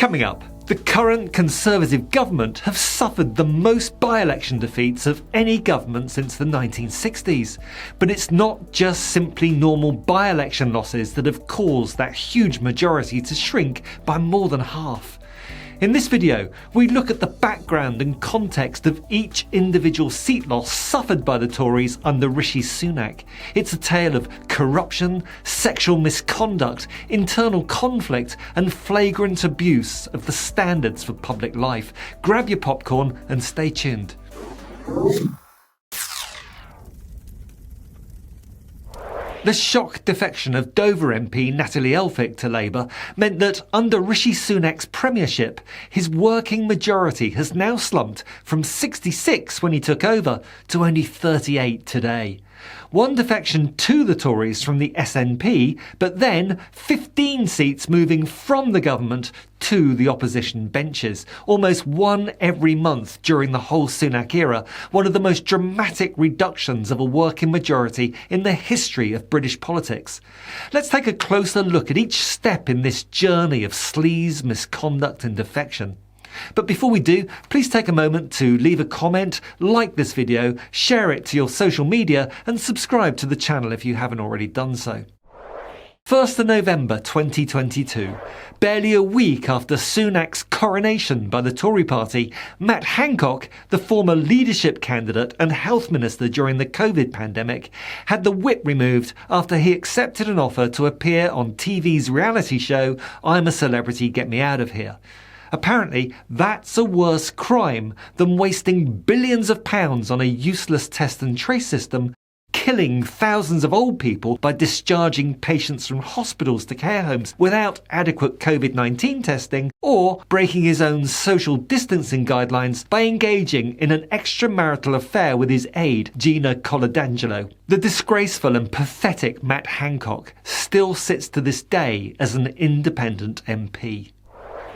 Coming up, the current Conservative government have suffered the most by-election defeats of any government since the 1960s. But it's not just simply normal by-election losses that have caused that huge majority to shrink by more than half. In this video, we look at the background and context of each individual seat loss suffered by the Tories under Rishi Sunak. It's a tale of corruption, sexual misconduct, internal conflict, and flagrant abuse of the standards for public life. Grab your popcorn and stay tuned. The shock defection of Dover MP Natalie Elphicke to Labour meant that under Rishi Sunak's premiership, his working majority has now slumped from 66 when he took over to only 38 today. One defection to the Tories from the SNP, but then 15 seats moving from the government to the opposition benches. Almost one every month during the whole Sunak era, one of the most dramatic reductions of a working majority in the history of British politics. Let's take a closer look at each step in this journey of sleaze, misconduct and defection. But before we do, please take a moment to leave a comment, like this video, share it to your social media and subscribe to the channel if you haven't already done so. 1st of November 2022, barely a week after Sunak's coronation by the Tory party, Matt Hancock, the former leadership candidate and health minister during the COVID pandemic, had the whip removed after he accepted an offer to appear on TV's reality show I'm a Celebrity, Get Me Out of Here. Apparently, that's a worse crime than wasting billions of pounds on a useless test and trace system, killing thousands of old people by discharging patients from hospitals to care homes without adequate COVID-19 testing, or breaking his own social distancing guidelines by engaging in an extramarital affair with his aide, Gina Coladangelo. The disgraceful and pathetic Matt Hancock still sits to this day as an independent MP.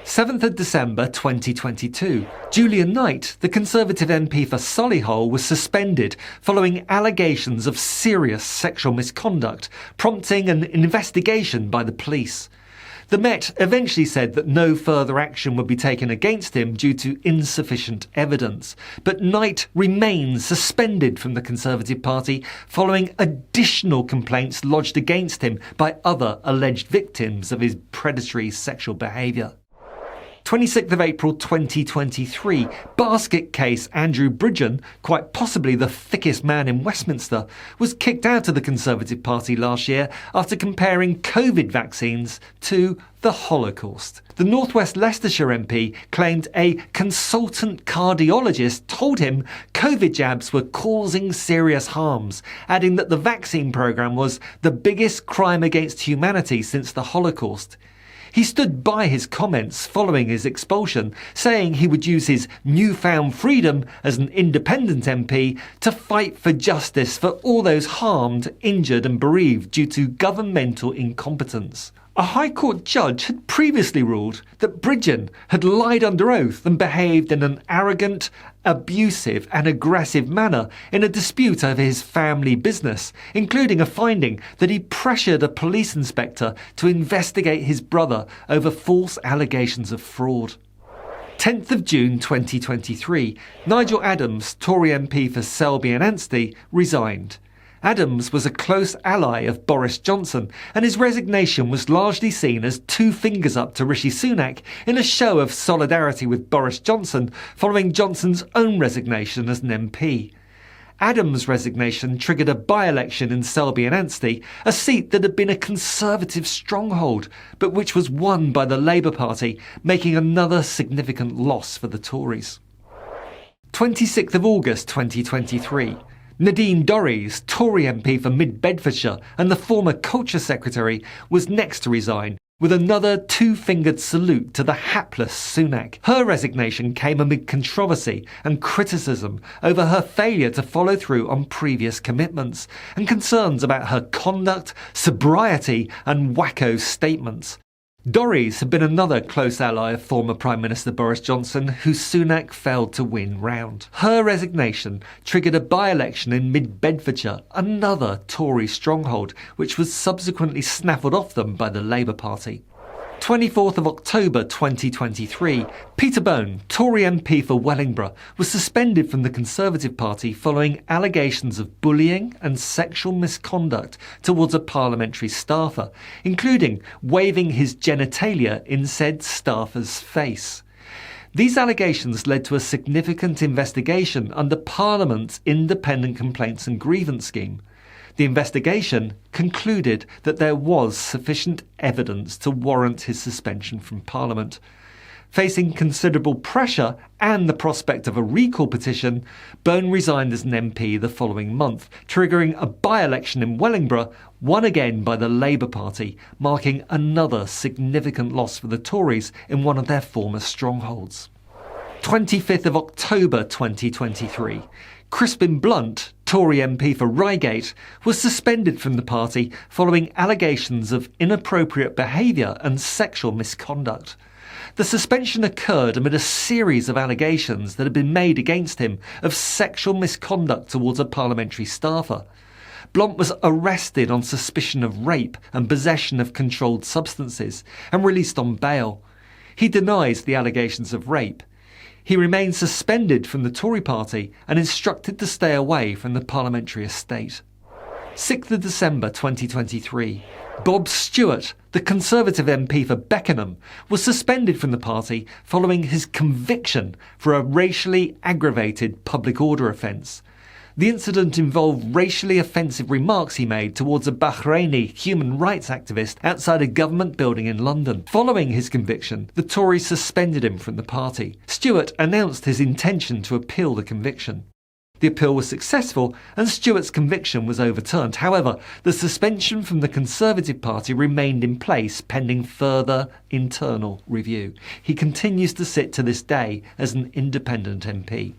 7th of December 2022, Julian Knight, the Conservative MP for Solihull, was suspended following allegations of serious sexual misconduct, prompting an investigation by the police. The Met eventually said that no further action would be taken against him due to insufficient evidence, but Knight remains suspended from the Conservative Party following additional complaints lodged against him by other alleged victims of his predatory sexual behaviour. 26th of April 2023, basket case Andrew Bridgen, quite possibly the thickest man in Westminster, was kicked out of the Conservative Party last year after comparing COVID vaccines to the Holocaust. The North West Leicestershire MP claimed a consultant cardiologist told him COVID jabs were causing serious harms, adding that the vaccine programme was the biggest crime against humanity since the Holocaust. He stood by his comments following his expulsion, saying he would use his newfound freedom as an independent MP to fight for justice for all those harmed, injured and bereaved due to governmental incompetence. A High Court judge had previously ruled that Bridgen had lied under oath and behaved in an arrogant, abusive and aggressive manner in a dispute over his family business, including a finding that he pressured a police inspector to investigate his brother over false allegations of fraud. 10th of June 2023, Nigel Adams, Tory MP for Selby and Anstey, resigned. Adams was a close ally of Boris Johnson, and his resignation was largely seen as two fingers up to Rishi Sunak in a show of solidarity with Boris Johnson following Johnson's own resignation as an MP. Adams' resignation triggered a by-election in Selby and Anstey, a seat that had been a Conservative stronghold, but which was won by the Labour Party, making another significant loss for the Tories. 26th of August 2023. Nadine Dorries, Tory MP for Mid Bedfordshire and the former Culture Secretary, was next to resign, with another two-fingered salute to the hapless Sunak. Her resignation came amid controversy and criticism over her failure to follow through on previous commitments, and concerns about her conduct, sobriety and wacko statements. Dorries had been another close ally of former Prime Minister Boris Johnson, who Sunak failed to win round. Her resignation triggered a by-election in Mid Bedfordshire, another Tory stronghold, which was subsequently snaffled off them by the Labour Party. 24th of October 2023, Peter Bone, Tory MP for Wellingborough, was suspended from the Conservative Party following allegations of bullying and sexual misconduct towards a parliamentary staffer, including waving his genitalia in said staffer's face. These allegations led to a significant investigation under Parliament's Independent Complaints and Grievance Scheme. The investigation concluded that there was sufficient evidence to warrant his suspension from Parliament. Facing considerable pressure and the prospect of a recall petition, Bone resigned as an MP the following month, triggering a by-election in Wellingborough, won again by the Labour Party, marking another significant loss for the Tories in one of their former strongholds. 25th of October 2023. Crispin Blunt, Tory MP for Reigate, was suspended from the party following allegations of inappropriate behaviour and sexual misconduct. The suspension occurred amid a series of allegations that had been made against him of sexual misconduct towards a parliamentary staffer. Blunt was arrested on suspicion of rape and possession of controlled substances and released on bail. He denies the allegations of rape. He remained suspended from the Tory party and instructed to stay away from the parliamentary estate. 6th of December 2023. Bob Stewart, the Conservative MP for Beckenham, was suspended from the party following his conviction for a racially aggravated public order offence. The incident involved racially offensive remarks he made towards a Bahraini human rights activist outside a government building in London. Following his conviction, the Tories suspended him from the party. Stewart announced his intention to appeal the conviction. The appeal was successful and Stewart's conviction was overturned. However, the suspension from the Conservative Party remained in place pending further internal review. He continues to sit to this day as an independent MP.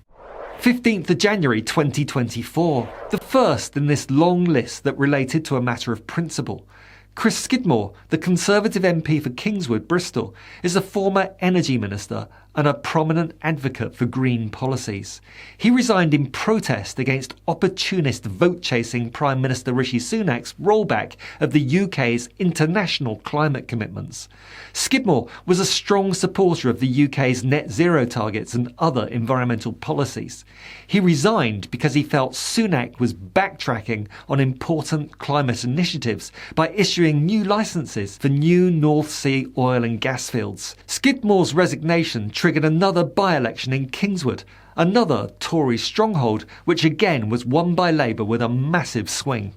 15th of January 2024, the first in this long list that related to a matter of principle. Chris Skidmore, the Conservative MP for Kingswood, Bristol, is a former energy minister and a prominent advocate for green policies. He resigned in protest against opportunist vote-chasing Prime Minister Rishi Sunak's rollback of the UK's international climate commitments. Skidmore was a strong supporter of the UK's net zero targets and other environmental policies. He resigned because he felt Sunak was backtracking on important climate initiatives by issuing new licences for new North Sea oil and gas fields. Skidmore's resignation triggered another by-election in Kingswood, another Tory stronghold, which again was won by Labour with a massive swing.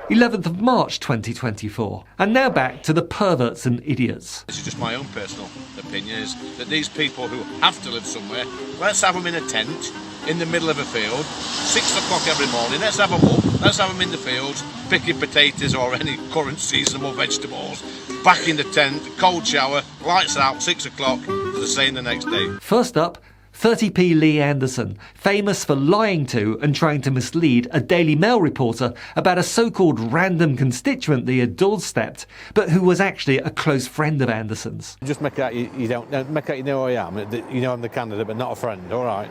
11th of March 2024. And now back to the perverts and idiots. This is just my own personal opinion, is that these people who have to live somewhere, let's have them in a tent in the middle of a field, 6 o'clock every morning, let's have them up, let's have them in the fields, picking potatoes or any current seasonable vegetables, back in the tent, cold shower, lights out, 6 o'clock, the same the next day. First up, 30p Lee Anderson, famous for lying to and trying to mislead a Daily Mail reporter about a so-called random constituent that he had doorstepped, but who was actually a close friend of Anderson's. Just make out you don't make out you know who I am. You know I'm the candidate, but not a friend. All right.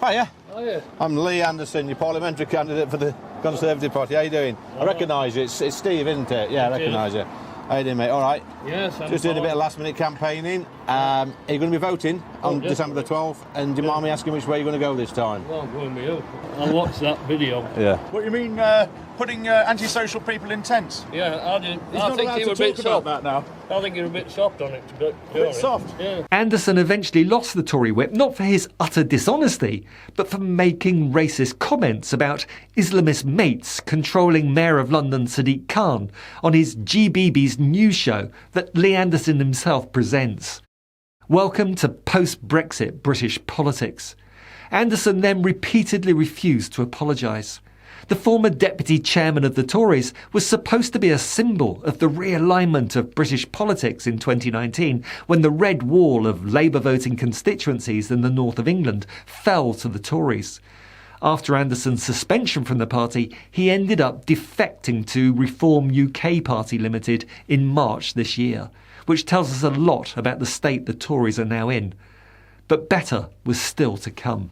Hiya. Oh, yeah. I'm Lee Anderson, your parliamentary candidate for the Conservative Party. How you doing? I recognise you. It's Steve, isn't it? Yeah, I recognise you. How you doing, mate? All right. Yes, I'm just doing a bit of last-minute campaigning. Are you going to be voting on December the 12th? And do you mind me asking which way you're going to go this time? Well, I'm going with you. I'll watch that video. Yeah. What do you mean, putting antisocial people in tents? Yeah, I think you were a bit soft. That now. I think you're a bit soft on it. A bit soft? Yeah. Anderson eventually lost the Tory whip, not for his utter dishonesty, but for making racist comments about Islamist mates controlling Mayor of London Sadiq Khan on his GBB's news show that Lee Anderson himself presents. Welcome to post-Brexit British politics. Anderson then repeatedly refused to apologise. The former deputy chairman of the Tories was supposed to be a symbol of the realignment of British politics in 2019 when the red wall of Labour voting constituencies in the north of England fell to the Tories. After Anderson's suspension from the party, he ended up defecting to Reform UK Party Limited in March this year, which tells us a lot about the state the Tories are now in. But better was still to come.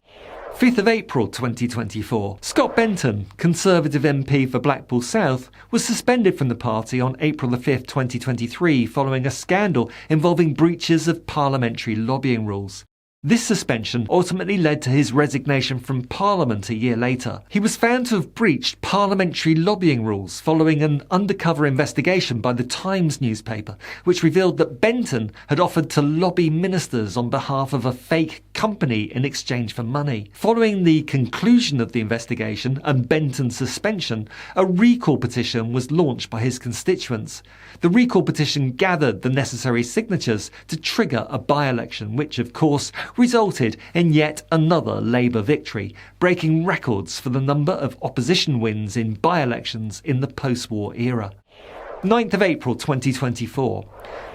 5th of April 2024. Scott Benton, Conservative MP for Blackpool South, was suspended from the party on April 5th, 2023 following a scandal involving breaches of parliamentary lobbying rules. This suspension ultimately led to his resignation from Parliament a year later. He was found to have breached parliamentary lobbying rules following an undercover investigation by the Times newspaper, which revealed that Benton had offered to lobby ministers on behalf of a fake company in exchange for money. Following the conclusion of the investigation and Benton's suspension, a recall petition was launched by his constituents. The recall petition gathered the necessary signatures to trigger a by-election, which of course resulted in yet another Labour victory, breaking records for the number of opposition wins in by-elections in the post-war era. 9th of April 2024.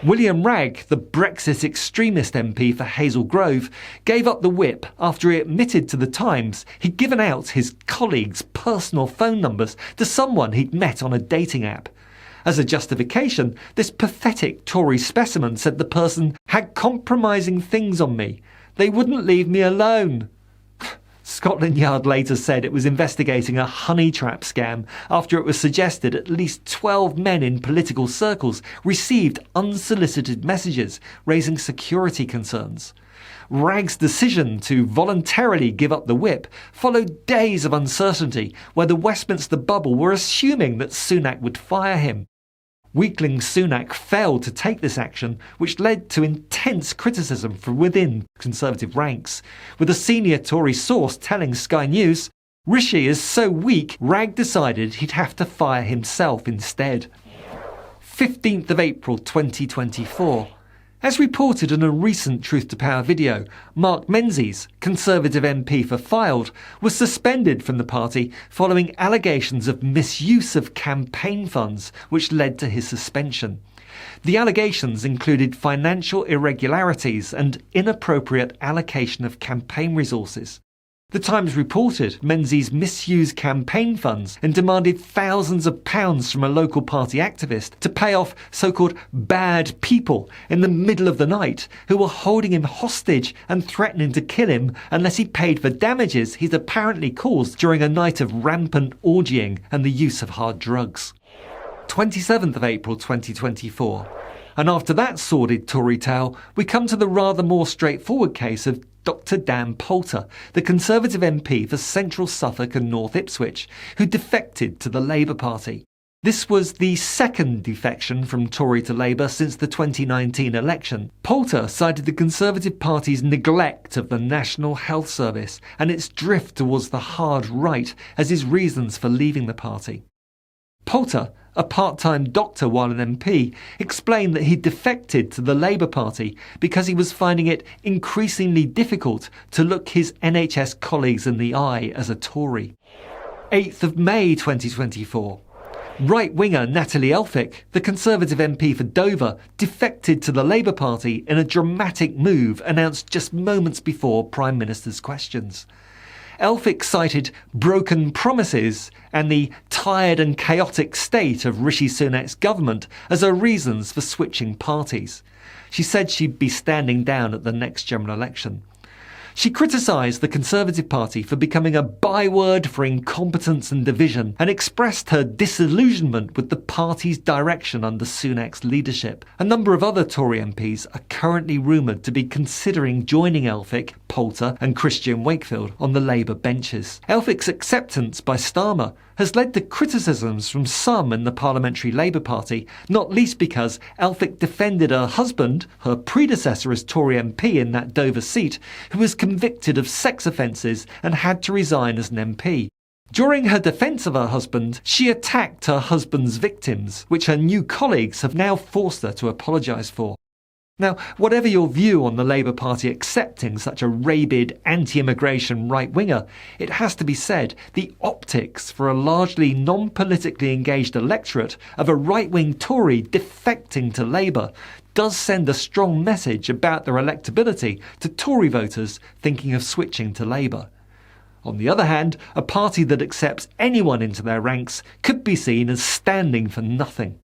William Ragg, the Brexit extremist MP for Hazel Grove, gave up the whip after he admitted to the Times he'd given out his colleagues' personal phone numbers to someone he'd met on a dating app. As a justification, this pathetic Tory specimen said the person had compromising things on me. They wouldn't leave me alone. Scotland Yard later said it was investigating a honey trap scam after it was suggested at least 12 men in political circles received unsolicited messages raising security concerns. Ragg's decision to voluntarily give up the whip followed days of uncertainty where the Westminster bubble were assuming that Sunak would fire him. Weakling Sunak failed to take this action, which led to intense criticism from within Conservative ranks, with a senior Tory source telling Sky News, "Rishi is so weak, Ragg decided he'd have to fire himself instead." 15th of April 2024. As reported in a recent Truth to Power video, Mark Menzies, Conservative MP for Fylde, was suspended from the party following allegations of misuse of campaign funds, which led to his suspension. The allegations included financial irregularities and inappropriate allocation of campaign resources. The Times reported Menzies misused campaign funds and demanded thousands of pounds from a local party activist to pay off so-called bad people in the middle of the night who were holding him hostage and threatening to kill him unless he paid for damages he'd apparently caused during a night of rampant orgying and the use of hard drugs. 27th of April 2024. And after that sordid Tory tale, we come to the rather more straightforward case of Dr Dan Poulter, the Conservative MP for Central Suffolk and North Ipswich, who defected to the Labour Party. This was the second defection from Tory to Labour since the 2019 election. Poulter cited the Conservative Party's neglect of the National Health Service and its drift towards the hard right as his reasons for leaving the party. Poulter, a part-time doctor while an MP, explained that he defected to the Labour Party because he was finding it increasingly difficult to look his NHS colleagues in the eye as a Tory. 8th of May 2024. Right-winger Natalie Elphicke, the Conservative MP for Dover, defected to the Labour Party in a dramatic move announced just moments before Prime Minister's questions. Elphicke cited broken promises and the tired and chaotic state of Rishi Sunak's government as her reasons for switching parties. She said she'd be standing down at the next general election. She criticised the Conservative Party for becoming a byword for incompetence and division and expressed her disillusionment with the party's direction under Sunak's leadership. A number of other Tory MPs are currently rumoured to be considering joining Elphicke, Poulter and Christian Wakefield on the Labour benches. Elphicke's acceptance by Starmer has led to criticisms from some in the Parliamentary Labour Party, not least because Elphicke defended her husband, her predecessor as Tory MP in that Dover seat, who was convicted of sex offences and had to resign as an MP. During her defence of her husband, she attacked her husband's victims, which her new colleagues have now forced her to apologise for. Now, whatever your view on the Labour Party accepting such a rabid anti-immigration right-winger, it has to be said the optics for a largely non-politically engaged electorate of a right-wing Tory defecting to Labour does send a strong message about their electability to Tory voters thinking of switching to Labour. On the other hand, a party that accepts anyone into their ranks could be seen as standing for nothing.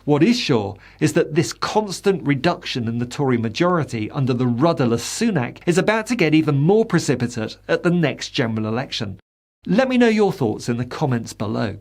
What is sure is that this constant reduction in the Tory majority under the rudderless Sunak is about to get even more precipitate at the next general election. Let me know your thoughts in the comments below.